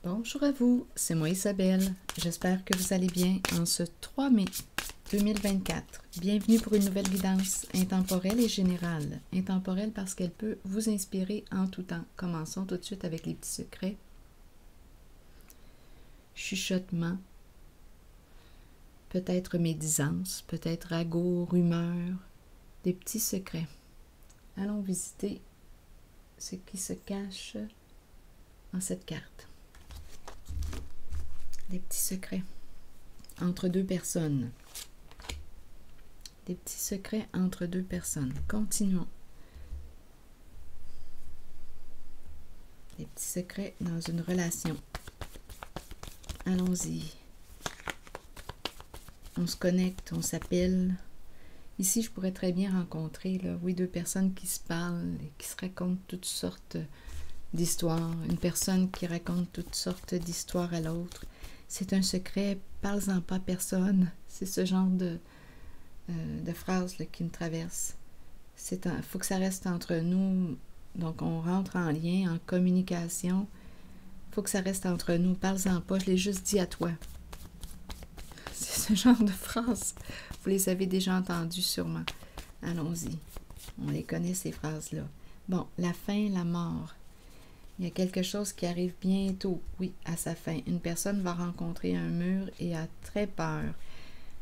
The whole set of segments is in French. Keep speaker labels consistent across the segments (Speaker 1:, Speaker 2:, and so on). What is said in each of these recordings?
Speaker 1: Bonjour à vous, c'est moi Isabelle. J'espère que vous allez bien en ce 3 mai 2024. Bienvenue pour une nouvelle guidance intemporelle et générale. Intemporelle parce qu'elle peut vous inspirer en tout temps. Commençons tout de suite avec les petits secrets. Chuchotement, peut-être médisance, peut-être ragot, rumeur, des petits secrets. Allons visiter ce qui se cache en cette carte. Des petits secrets entre deux personnes. Des petits secrets entre deux personnes. Continuons. Des petits secrets dans une relation. Allons-y. On se connecte, on s'appelle. Ici, je pourrais très bien rencontrer, là, oui, deux personnes qui se parlent et qui se racontent toutes sortes d'histoires. Une personne qui raconte toutes sortes d'histoires à l'autre. C'est un secret, parle-en pas à personne. C'est ce genre de phrase là, qui me traverse. Il faut que ça reste entre nous. Donc, on rentre en lien, en communication. Il faut que ça reste entre nous. Parle-en pas, je l'ai juste dit à toi. C'est ce genre de phrase. Vous les avez déjà entendues sûrement. Allons-y. On les connaît, ces phrases-là. Bon, la fin, la mort. Il y a quelque chose qui arrive bientôt, oui, à sa fin. Une personne va rencontrer un mur et a très peur.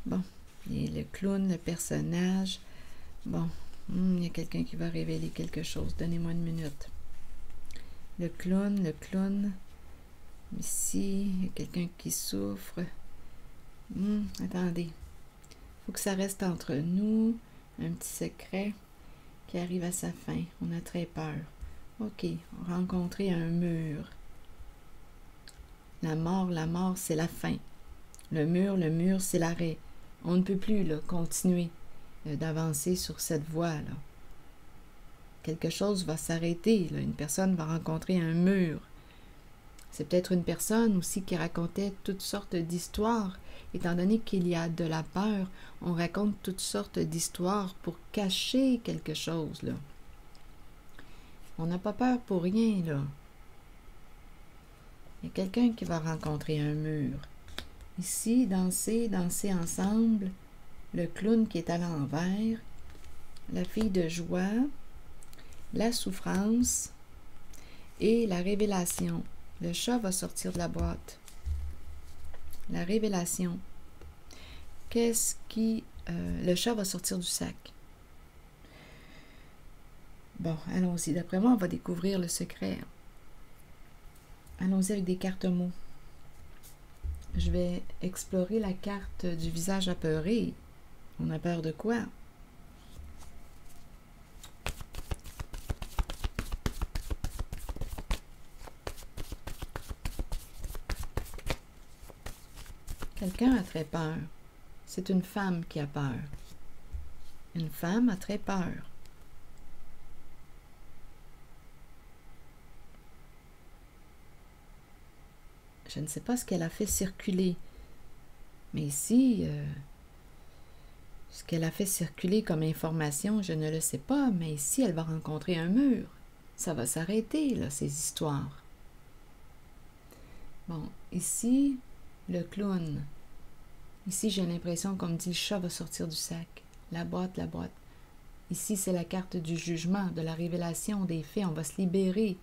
Speaker 1: Bon, il y a le clown, le personnage. Bon, il y a quelqu'un qui va révéler quelque chose. Donnez-moi une minute. Le clown. Ici, il y a quelqu'un qui souffre. Attendez. Il faut que ça reste entre nous. Un petit secret qui arrive à sa fin. On a très peur. OK, rencontrer un mur. La mort, c'est la fin. Le mur, c'est l'arrêt. On ne peut plus là, continuer d'avancer sur cette voie-là. Quelque chose va s'arrêter. Une personne va rencontrer un mur. C'est peut-être une personne aussi qui racontait toutes sortes d'histoires. Étant donné qu'il y a de la peur, on raconte toutes sortes d'histoires pour cacher quelque chose, là. On n'a pas peur pour rien, là. Il y a quelqu'un qui va rencontrer un mur. Ici, danser ensemble. Le clown qui est à l'envers. La fille de joie. La souffrance. Et la révélation. Le chat va sortir de la boîte. La révélation. Le chat va sortir du sac. Bon, allons-y. D'après moi, on va découvrir le secret. Allons-y avec des cartes mots. Je vais explorer la carte du visage apeuré. On a peur de quoi? Quelqu'un a très peur. C'est une femme qui a peur. Une femme a très peur. Je ne sais pas ce qu'elle a fait circuler. Mais ici, ce qu'elle a fait circuler comme information, je ne le sais pas. Mais ici, elle va rencontrer un mur. Ça va s'arrêter, là, ces histoires. Bon, ici, le clown. Ici, j'ai l'impression qu'on me dit le chat va sortir du sac. La boîte. Ici, c'est la carte du jugement, de la révélation des faits. On va se libérer.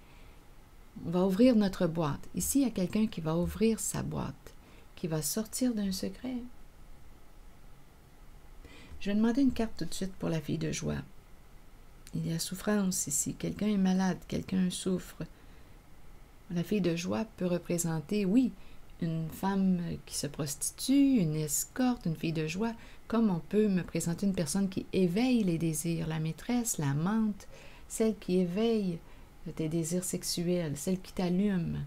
Speaker 1: On va ouvrir notre boîte. Ici, il y a quelqu'un qui va ouvrir sa boîte, qui va sortir d'un secret. Je vais demander une carte tout de suite pour la fille de joie. Il y a souffrance ici. Quelqu'un est malade, quelqu'un souffre. La fille de joie peut représenter, oui, une femme qui se prostitue, une escorte, une fille de joie, comme on peut me présenter une personne qui éveille les désirs, la maîtresse, l'amante, celle qui éveille tes désirs sexuels, celle qui t'allume.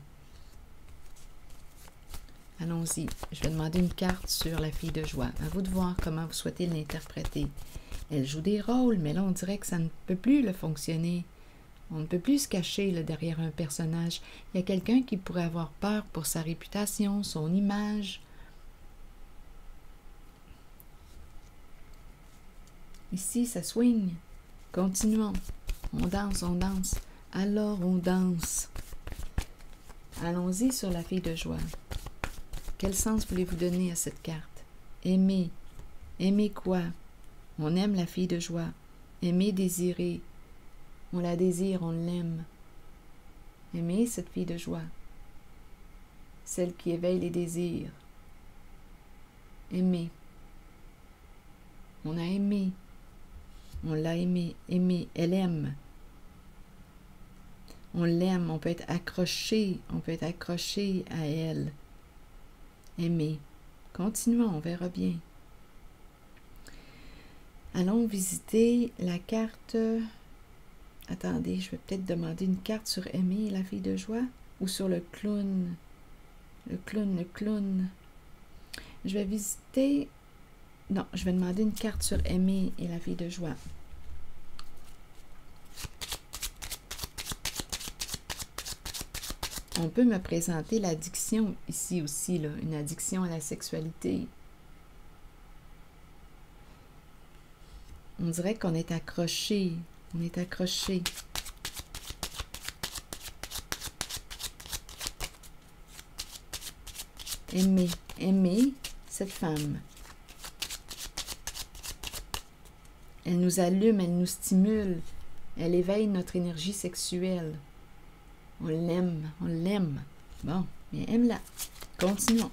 Speaker 1: Allons-y. Je vais demander une carte sur la fille de joie. À vous de voir comment vous souhaitez l'interpréter. Elle joue des rôles, mais là, on dirait que ça ne peut plus le fonctionner. On ne peut plus se cacher là, derrière un personnage. Il y a quelqu'un qui pourrait avoir peur pour sa réputation, son image. Ici, ça swing. Continuons. On danse. Alors, on danse. Allons-y sur la fille de joie. Quel sens voulez-vous donner à cette carte? Aimer. Aimer quoi? On aime la fille de joie. Aimer, désirer. On la désire, on l'aime. Aimer cette fille de joie. Celle qui éveille les désirs. Aimer. On a aimé. On l'a aimé. Aimer. Elle aime. On l'aime. On peut être accroché. On peut être accroché à elle. Aimer. Continuons, on verra bien. Allons visiter la carte. Attendez, je vais peut-être demander une carte sur Aimer, la fille de joie, ou sur le clown. Le clown. Je vais visiter... Non, je vais demander une carte sur Aimer et la fille de joie. On peut me présenter l'addiction ici aussi, là, une addiction à la sexualité. On dirait qu'on est accroché. On est accroché. Aimer. Aimer cette femme. Elle nous allume, elle nous stimule. Elle éveille notre énergie sexuelle. On l'aime, on l'aime. Bon, bien aime-la. Continuons.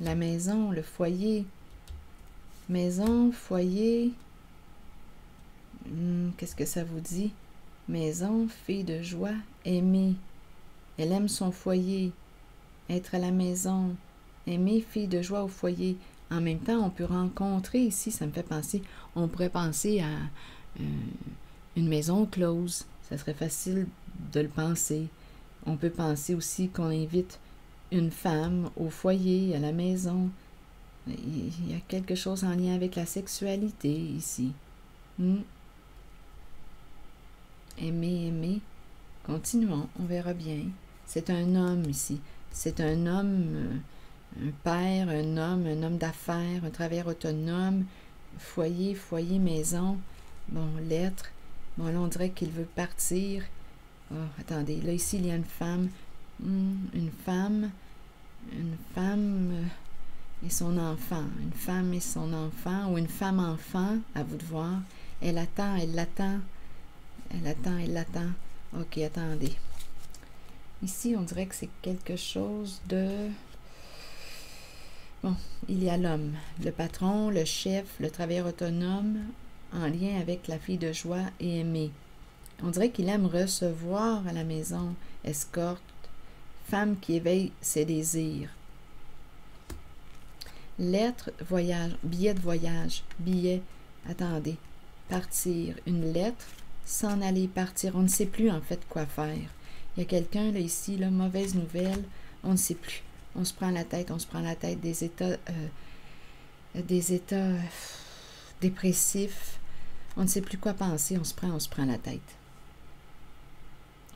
Speaker 1: La maison, le foyer. Maison, foyer. Qu'est-ce que ça vous dit? Maison, fille de joie, aimer. Elle aime son foyer. Être à la maison. Aimer, fille de joie au foyer. En même temps, on peut rencontrer ici, ça me fait penser, on pourrait penser à une maison close. Ça serait facile de le penser. On peut penser aussi qu'on invite une femme au foyer, à la maison. Il y a quelque chose en lien avec la sexualité ici. Aimer. Continuons, on verra bien. C'est un homme ici. C'est un homme, un père, un homme d'affaires, un travailleur autonome, foyer, maison. Bon, lettre. Bon, là, on dirait qu'il veut partir. Oh, attendez, là, ici, il y a une femme. Une femme et son enfant. Une femme et son enfant, ou une femme-enfant, à vous de voir. Elle l'attend. Ok, attendez. Ici, on dirait que c'est quelque chose de... Bon, il y a l'homme, le patron, le chef, le travailleur autonome, en lien avec la fille de joie et aimer. On dirait qu'il aime recevoir à la maison, escorte, femme qui éveille ses désirs. Lettre, voyage, billet de voyage, billet, attendez, partir, une lettre, s'en aller, partir, on ne sait plus en fait quoi faire. Il y a quelqu'un là ici, là, mauvaise nouvelle, on ne sait plus. On se prend la tête, des états dépressifs. On ne sait plus quoi penser, on se prend la tête.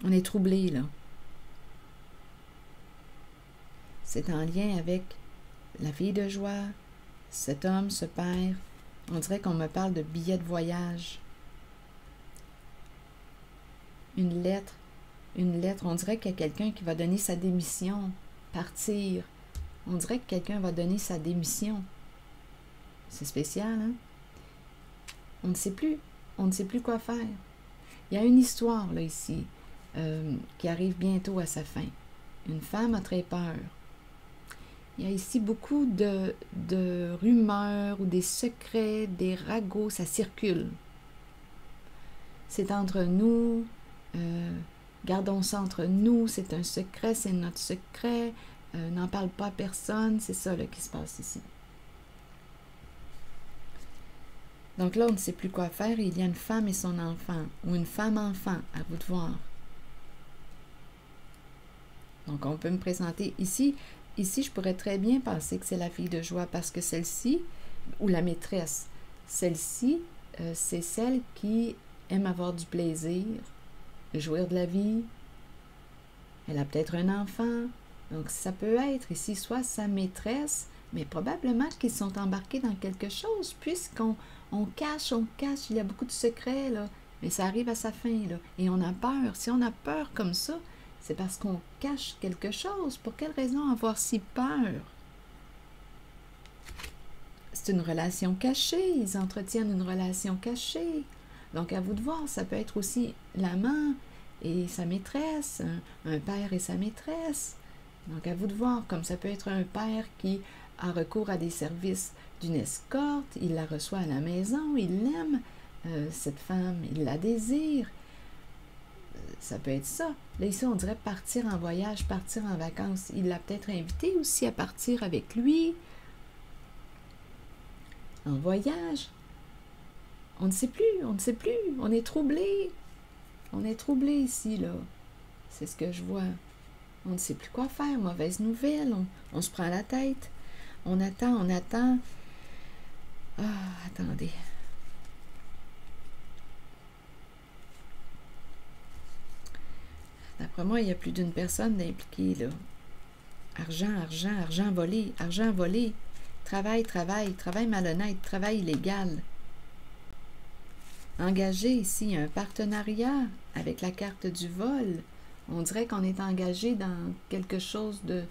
Speaker 1: On est troublé, là. C'est en lien avec la fille de joie, cet homme, ce père. On dirait qu'on me parle de billet de voyage. Une lettre, on dirait qu'il y a quelqu'un qui va donner sa démission, partir. On dirait que quelqu'un va donner sa démission. C'est spécial, hein? On ne sait plus quoi faire. Il y a une histoire, là, ici, qui arrive bientôt à sa fin. Une femme a très peur. Il y a ici beaucoup de rumeurs ou des secrets, des ragots, ça circule. C'est entre nous, gardons ça entre nous, c'est un secret, c'est notre secret, n'en parle pas à personne, c'est ça là, qui se passe ici. Donc là, on ne sait plus quoi faire, il y a une femme et son enfant, ou une femme-enfant, à vous de voir. Donc on peut me présenter ici. Ici, je pourrais très bien penser que c'est la fille de joie parce que celle-ci, ou la maîtresse, celle-ci, c'est celle qui aime avoir du plaisir, jouir de la vie. Elle a peut-être un enfant. Donc, ça peut être ici soit sa maîtresse, mais probablement qu'ils sont embarqués dans quelque chose, puisqu'on cache, il y a beaucoup de secrets, là, mais ça arrive à sa fin, là, et on a peur. Si on a peur comme ça, c'est parce qu'on cache quelque chose. Pour quelle raison avoir si peur? C'est une relation cachée, ils entretiennent une relation cachée. Donc, à vous de voir, ça peut être aussi l'amant et sa maîtresse, un père et sa maîtresse. Donc, à vous de voir, comme ça peut être un père qui a recours à des services d'une escorte, il la reçoit à la maison, il l'aime, cette femme, il la désire. Ça peut être ça. Là, ici, on dirait partir en voyage, partir en vacances. Il l'a peut-être invité aussi à partir avec lui en voyage. On ne sait plus, on ne sait plus. On est troublé. On est troublé ici, là. C'est ce que je vois. On ne sait plus quoi faire. Mauvaise nouvelle. On se prend la tête. On attend, on attend. Ah, attendez. D'après moi, il y a plus d'une personne impliquée, là. Argent, argent, argent volé, argent volé. Travail, travail, travail malhonnête, travail illégal. Engagé ici, un partenariat avec la carte du vol. On dirait qu'on est engagé dans quelque chose de...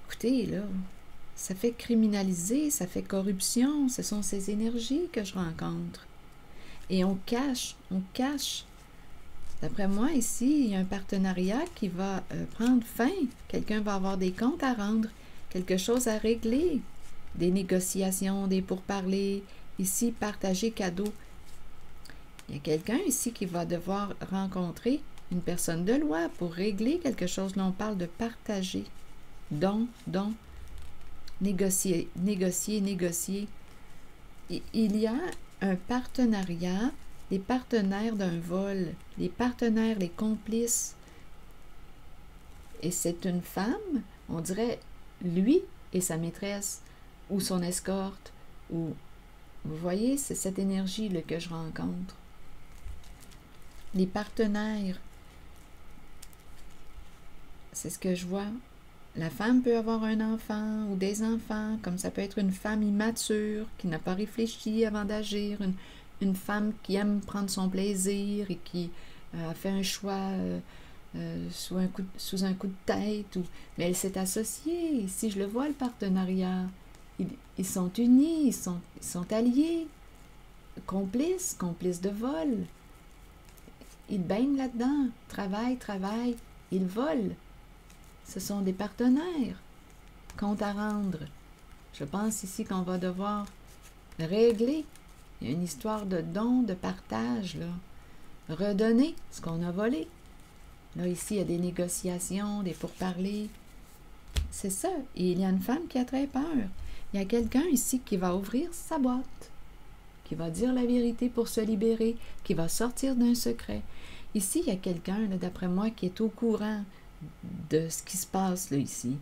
Speaker 1: Écoutez, là, ça fait criminaliser, ça fait corruption. Ce sont ces énergies que je rencontre. Et on cache, on cache. D'après moi, ici, il y a un partenariat qui va prendre fin. Quelqu'un va avoir des comptes à rendre, quelque chose à régler, des négociations, des pourparlers. Ici, partager cadeau. Il y a quelqu'un ici qui va devoir rencontrer une personne de loi pour régler quelque chose. Là, on parle de partager. Don, négocier, négocier, négocier. Il y a un partenariat, les partenaires d'un vol, les partenaires, les complices. Et c'est une femme, on dirait lui et sa maîtresse, ou son escorte, ou... Vous voyez, c'est cette énergie-là que je rencontre. Les partenaires, c'est ce que je vois. La femme peut avoir un enfant ou des enfants, comme ça peut être une femme immature qui n'a pas réfléchi avant d'agir, une femme qui aime prendre son plaisir et qui a fait un choix sous un coup de tête, mais elle s'est associée. Si je le vois, le partenariat, ils sont unis, ils sont alliés, complices de vol. Ils baignent là-dedans, travaillent, ils volent. Ce sont des partenaires. Compte à rendre. Je pense ici qu'on va devoir régler. Il y a une histoire de don, de partage, là. Redonner ce qu'on a volé. Là, ici, il y a des négociations, des pourparlers. C'est ça. Et il y a une femme qui a très peur. Il y a quelqu'un ici qui va ouvrir sa boîte, qui va dire la vérité pour se libérer, qui va sortir d'un secret. Ici, il y a quelqu'un, d'après moi, qui est au courant de ce qui se passe là ici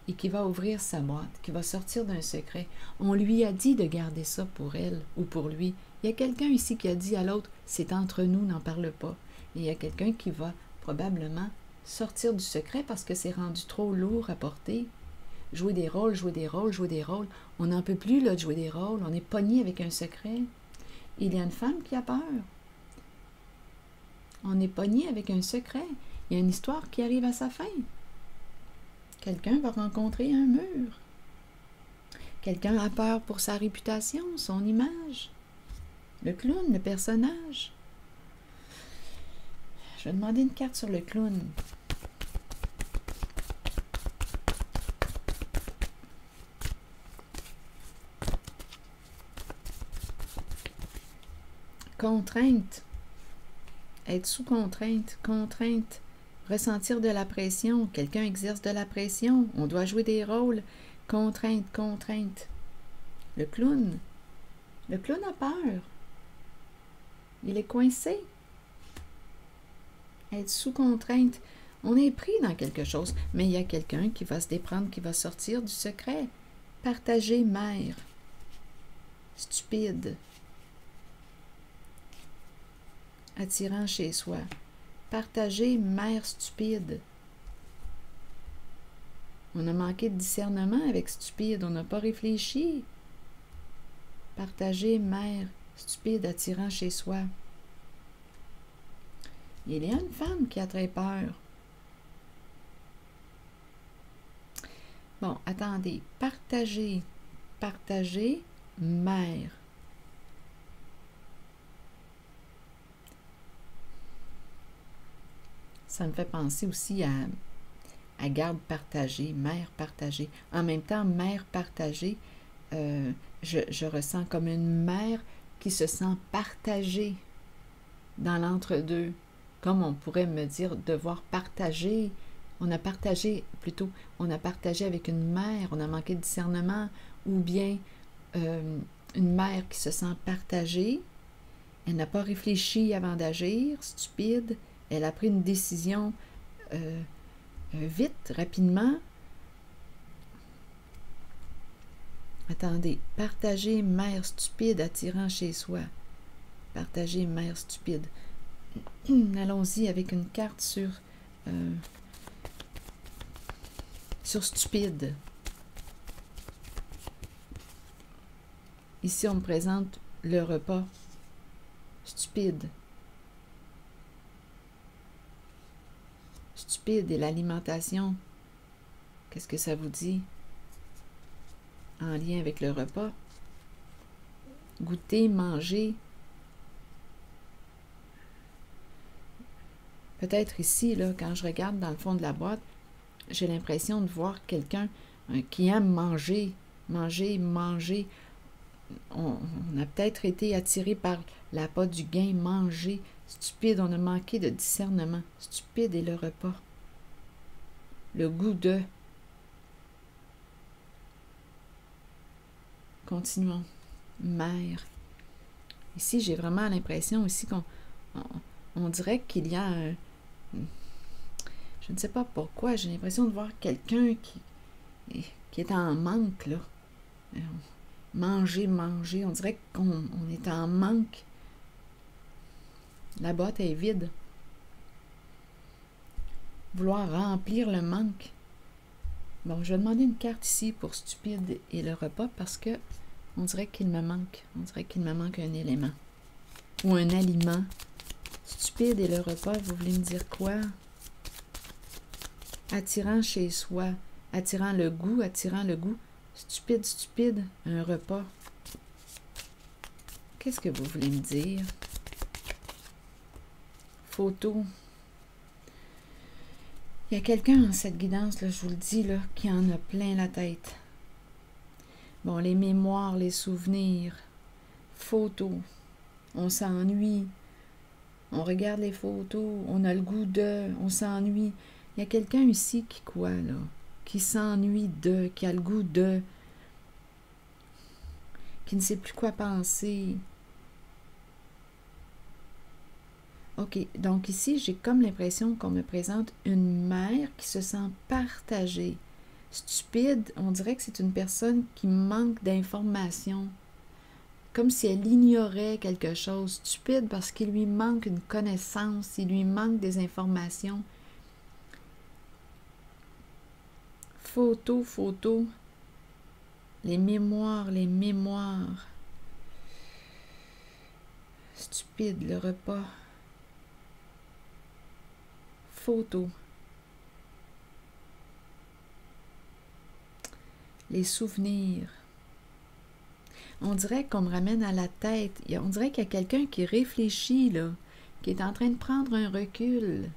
Speaker 1: et qui va ouvrir sa boîte, qui va sortir d'un secret. On lui a dit de garder ça pour elle ou pour lui. Il y a quelqu'un ici qui a dit à l'autre, c'est entre nous, n'en parle pas. Et il y a quelqu'un qui va probablement sortir du secret parce que c'est rendu trop lourd à porter. Jouer des rôles, jouer des rôles, jouer des rôles. On n'en peut plus là, de jouer des rôles. On est pogné avec un secret. Il y a une femme qui a peur. On est pogné avec un secret. Il y a une histoire qui arrive à sa fin. Quelqu'un va rencontrer un mur. Quelqu'un a peur pour sa réputation, son image. Le clown, le personnage. Je vais demander une carte sur le clown. Contrainte. Être sous contrainte. Contrainte. Ressentir de la pression. Quelqu'un exerce de la pression. On doit jouer des rôles. Contrainte, contrainte. Le clown. Le clown a peur. Il est coincé. Être sous contrainte. On est pris dans quelque chose, mais il y a quelqu'un qui va se déprendre, qui va sortir du secret. Partager mère. Stupide. Attirant chez soi. Partager mère stupide. On a manqué de discernement avec stupide. On n'a pas réfléchi. Partager, mère, stupide, attirant chez soi. Il y a une femme qui a très peur. Bon, attendez. Partager, partager, mère. Ça me fait penser aussi à garde partagée, mère partagée. En même temps, mère partagée, je ressens comme une mère qui se sent partagée dans l'entre-deux. Comme on pourrait me dire devoir partager. On a partagé, plutôt, on a partagé avec une mère, on a manqué de discernement, ou bien une mère qui se sent partagée, elle n'a pas réfléchi avant d'agir, stupide, elle a pris une décision vite, rapidement. Attendez, partager mère stupide attirant chez soi. Partager mère stupide. Allons-y avec une carte sur stupide. Ici, on me présente le repas. Stupide. Stupide et l'alimentation. Qu'est-ce que ça vous dit en lien avec le repas? Goûter, manger. Peut-être ici, là, quand je regarde dans le fond de la boîte, j'ai l'impression de voir quelqu'un qui aime manger, manger, manger. On a peut-être été attiré par l'appât du gain, manger. Stupide, on a manqué de discernement. Stupide est le repas. Le goût de. Continuons. Mère. Ici, j'ai vraiment l'impression aussi qu'on dirait qu'il y a un... Je ne sais pas pourquoi, j'ai l'impression de voir quelqu'un qui est en manque, là. Manger, manger, on dirait qu'on est en manque. La boîte est vide. Vouloir remplir le manque. Bon, je vais demander une carte ici pour stupide et le repas parce que on dirait qu'il me manque. On dirait qu'il me manque un élément. Ou un aliment. Stupide et le repas, vous voulez me dire quoi? Attirant chez soi. Attirant le goût, attirant le goût. Stupide, stupide, un repas. Qu'est-ce que vous voulez me dire? Photo. Il y a quelqu'un dans cette guidance, là, je vous le dis, là, qui en a plein la tête. Bon, les mémoires, les souvenirs. Photos. On s'ennuie. On regarde les photos. On a le goût de. On s'ennuie. Il y a quelqu'un ici qui quoi, là? Qui s'ennuie de, qui a le goût de, qui ne sait plus quoi penser. OK, donc ici, j'ai comme l'impression qu'on me présente une mère qui se sent partagée. Stupide, on dirait que c'est une personne qui manque d'informations, comme si elle ignorait quelque chose. Stupide parce qu'il lui manque une connaissance, il lui manque des informations. Photo, photo, les mémoires, les mémoires. Stupide, le repas. Photo. Les souvenirs. On dirait qu'on me ramène à la tête. On dirait qu'il y a quelqu'un qui réfléchit, là, qui est en train de prendre un recul.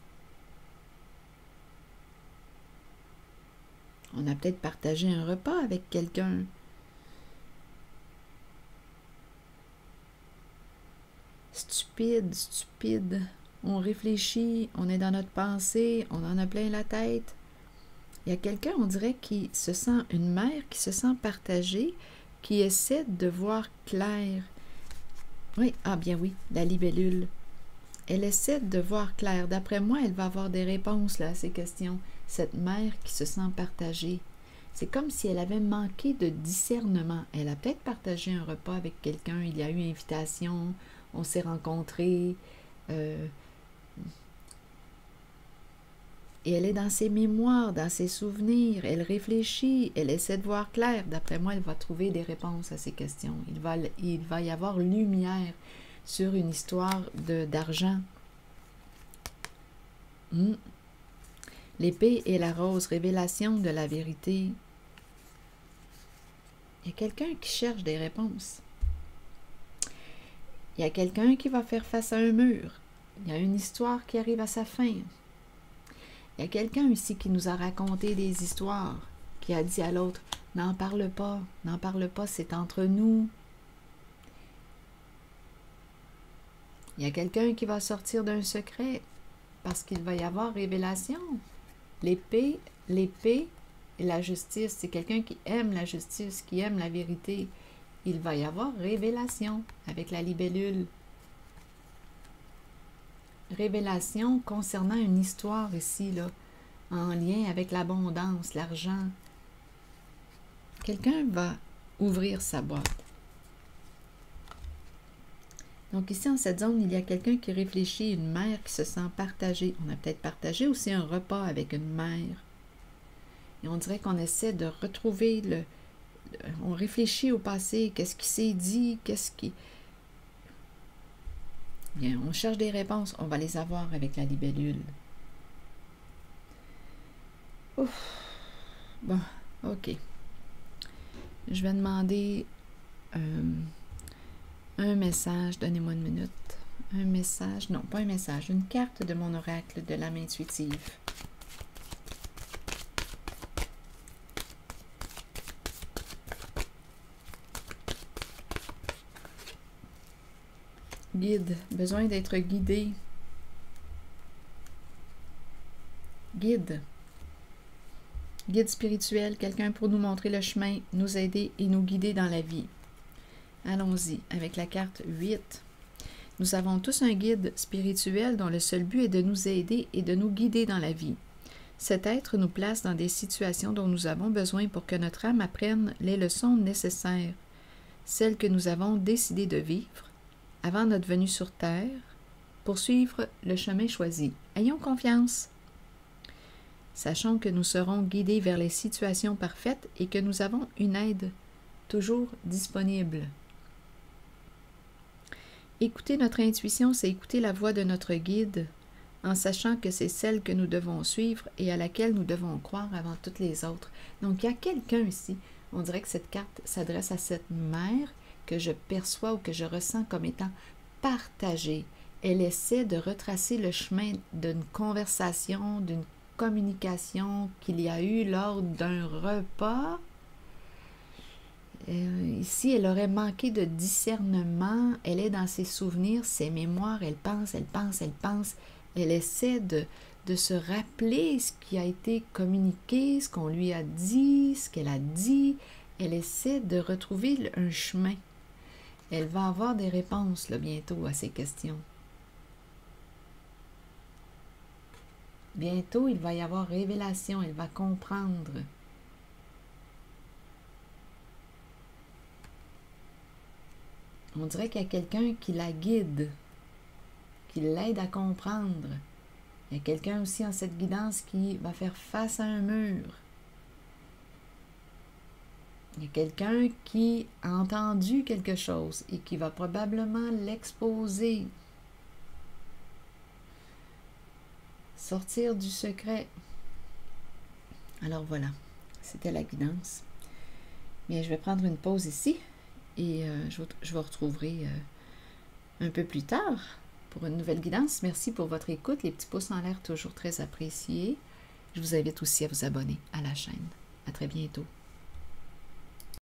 Speaker 1: On a peut-être partagé un repas avec quelqu'un. Stupide, stupide. On réfléchit, on est dans notre pensée, on en a plein la tête. Il y a quelqu'un, on dirait, qui se sent, une mère qui se sent partagée, qui essaie de voir clair. Oui, ah bien oui, la libellule. Elle essaie de voir clair. D'après moi, elle va avoir des réponses là, à ces questions. Cette mère qui se sent partagée. C'est comme si elle avait manqué de discernement. Elle a peut-être partagé un repas avec quelqu'un, il y a eu invitation, on s'est rencontrés. Et elle est dans ses mémoires, dans ses souvenirs. Elle réfléchit, elle essaie de voir clair. D'après moi, elle va trouver des réponses à ces questions. Il va y avoir lumière sur une histoire d'argent. L'épée et la rose, révélation de la vérité. Il y a quelqu'un qui cherche des réponses. Il y a quelqu'un qui va faire face à un mur. Il y a une histoire qui arrive à sa fin. Il y a quelqu'un ici qui nous a raconté des histoires, qui a dit à l'autre, n'en parle pas, c'est entre nous. Il y a quelqu'un qui va sortir d'un secret, parce qu'il va y avoir révélation. L'épée et la justice, c'est quelqu'un qui aime la justice, qui aime la vérité. Il va y avoir révélation avec la libellule. Révélation concernant une histoire ici, là, en lien avec l'abondance, l'argent. Quelqu'un va ouvrir sa boîte. Donc ici, en cette zone, il y a quelqu'un qui réfléchit, une mère qui se sent partagée. On a peut-être partagé aussi un repas avec une mère. Et on dirait qu'on essaie de retrouver on réfléchit au passé, qu'est-ce qui s'est dit, qu'est-ce qui... Bien, on cherche des réponses, on va les avoir avec la libellule. Ouf. Bon, ok. Je vais demander un message, donnez-moi une minute. Un message, non, pas un message, une carte de mon oracle de l'âme intuitive. Guide, besoin d'être guidé. Guide. Guide spirituel, quelqu'un pour nous montrer le chemin, nous aider et nous guider dans la vie. Allons-y, avec la carte 8. Nous avons tous un guide spirituel dont le seul but est de nous aider et de nous guider dans la vie. Cet être nous place dans des situations dont nous avons besoin pour que notre âme apprenne les leçons nécessaires, celles que nous avons décidé de vivre avant notre venue sur Terre, pour suivre le chemin choisi. Ayons confiance. Sachons que nous serons guidés vers les situations parfaites et que nous avons une aide toujours disponible. Écouter notre intuition, c'est écouter la voix de notre guide, en sachant que c'est celle que nous devons suivre et à laquelle nous devons croire avant toutes les autres. Donc, il y a quelqu'un ici, on dirait que cette carte s'adresse à cette mère que je perçois ou que je ressens comme étant partagée. Elle essaie de retracer le chemin d'une conversation, d'une communication qu'il y a eu lors d'un repas. Ici, elle aurait manqué de discernement. Elle est dans ses souvenirs, ses mémoires. Elle pense. Elle essaie de se rappeler ce qui a été communiqué, ce qu'on lui a dit, ce qu'elle a dit. Elle essaie de retrouver un chemin. Elle va avoir des réponses là, bientôt à ces questions. Bientôt, il va y avoir révélation. Elle va comprendre. On dirait qu'il y a quelqu'un qui la guide, qui l'aide à comprendre. Il y a quelqu'un aussi en cette guidance qui va faire face à un mur. Il y a quelqu'un qui a entendu quelque chose et qui va probablement l'exposer. Sortir du secret. Alors voilà, c'était la guidance. Bien, je vais prendre une pause ici et je vous retrouverai un peu plus tard pour une nouvelle guidance. Merci pour votre écoute. Les petits pouces en l'air, toujours très appréciés. Je vous invite aussi à vous abonner à la chaîne. À très bientôt.